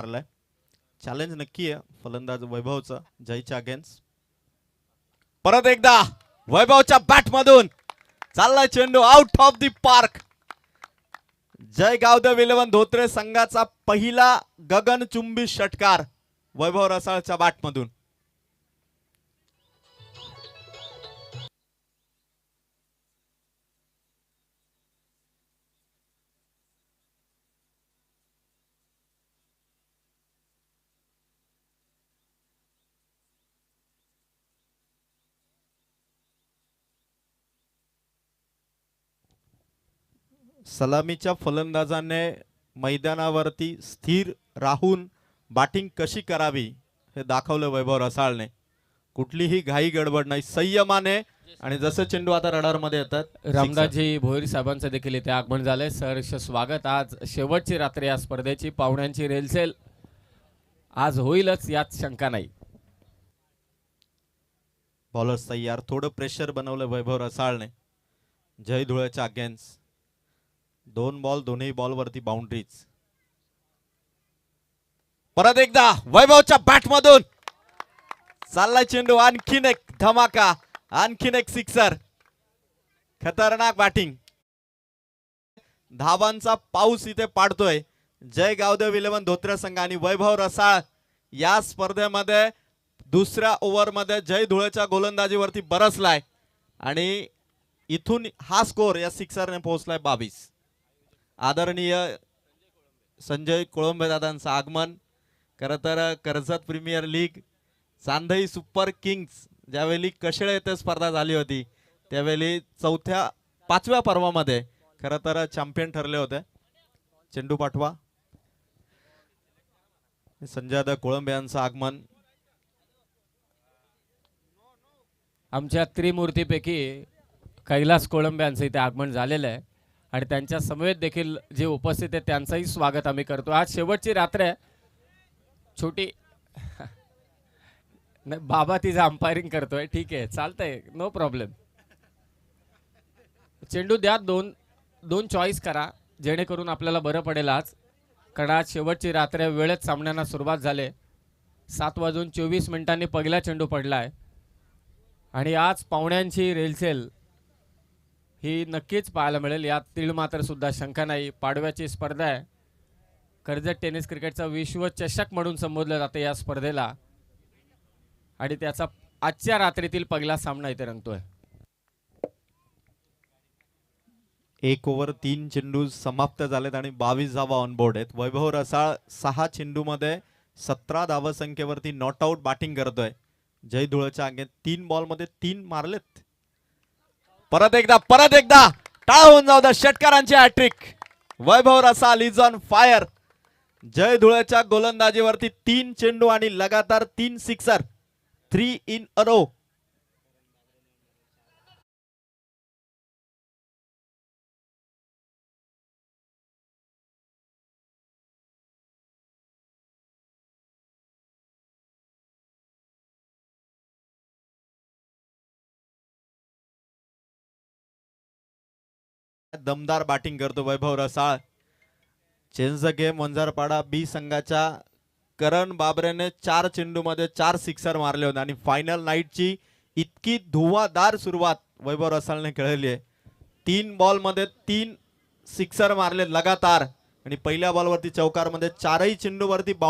मारलाय. Challenge नक्की आहे फलंदाज वैभवचा जयच्या अगेन्स्ट. परत एकदा वैभवच्या बॅट मधून चाललाय चेंडू आउट ऑफ द पार्क. जय गावदेव 11 धोत्रे संघाचा पहिला गगनचुंबी षटकार वैभव रसाळच्या बॅट मधून. सलामीच्या फलंदाजाने मैदानावरती स्थिर राहून बॅटिंग कशी करावी हे दाखवलं वैभव रसाळने. कुठलीही घाई गडबड नाही, संयमाने. आणि जसं चेंडू आता रडार मध्ये येतात रामदासजी भोईर साहेबांचं देखील इथे आगमन झालंय. सहर्ष स्वागत. आज शेवटची रात्र या स्पर्धेची, पाहुण्यांची रेलसेल आज होईलच यात शंका नाही. बॉलर्स तयार. थोडं प्रेशर बनवलं वैभव रसाळने जय धुळ्याच्या अगेन्स्ट. 2 बॉल दोन्ही बॉल वरती बाउंड्रीज. परत एकदा वैभवच्या बॅट मधून चाललाय चेंडू. आणखीन एक धमाका, आणखीन एक सिक्सर. खतरनाक बॅटिंग. धावांचा पाऊस इथे पाडतोय जय गावदेव 11 धोत्रे संघ. आणि वैभव रसाळ या स्पर्धेमध्ये दुसऱ्या ओव्हर मध्ये जय धुळेच्या गोलंदाजीवरती बरसलाय आणि इथून हा स्कोर या सिक्सरने पोहोचलाय 22. आदरणीय संजय कोळंबे दादांचं आगमन. खरं तर Karjat premier league, Chandai super kings ज्यावेळी कशेळे येथे स्पर्धा झाली होती त्यावेळी 5व्या पर्वामध्ये खरं तर चॅम्पियन ठरले होते. चेंडू पाठवा. संजय कोळंबे यांचं आगमन. आमच्या त्रिमूर्तीपैकी कैलास कोळंबे यांचं इथे आगमन झालेलं आहे आणि त्यांच्या समवेत देखील जे उपस्थित आहे त्यांचंही स्वागत आम्ही करतो. आज शेवटची रात्र आहे. छोटी नाही, बाबा तिचं अंपायरिंग करतोय. ठीक आहे, चालतंय, नो प्रॉब्लेम. चेंडू द्या. दोन चॉईस करा जेणेकरून आपल्याला बरं पडेल आज. कारण आज शेवटची रात्र आहे. वेळेत सामन्यांना सुरुवात झाली. 7:24 पहिला चेंडू पडलाय आणि आज पाहुण्यांची रेलसेल ही नक्कीच पाहायला मिळेल. यात तीळ मात्र सुद्धा शंका नाही. पाडव्याची स्पर्धा आहे. कर्जत टेनिस क्रिकेटचा विश्वचषक म्हणून संबोधलं जातं या स्पर्धेला आणि त्याचा आजच्या रात्रीतील पहिला सामना इथे रंगतोय. 1 ओव्हर 3 चेंडू समाप्त झालेत आणि 22 धावा ऑन बोर्ड आहेत. वैभव रसाळ 6 चेंडूमध्ये 17 धावसंख्येवरती नॉट आउट बॅटिंग करतोय. जय धुळेच्या अंगे 3 बॉल मध्ये 3 मारलेत. परत एकदा टाळ होऊन जाऊ द्या षटकारांची hat trick. Vaibhav Rasal is on fire. Jay धुळेच्या गोलंदाजीवरती 3 चेंडू आणि लगातार 3 सिक्सर. 3 in a row. दमदार बॅटिंग करतो Vaibhav Rasal. Change the game. Vanjarpada B संघाच्या करण बाबरेने 4 चेंडूमध्ये 4 सिक्सर मारले होते आणि फायनल नाईटची इतकी धुवाधार सुरुवात वैभव रसाळने खेळली आहे. 3 बॉलमध्ये 3 सिक्सर मारले लगातार आणि पहिल्या बॉलवरती चौकारमध्ये 4ही चेंडूवरती बाउंड्री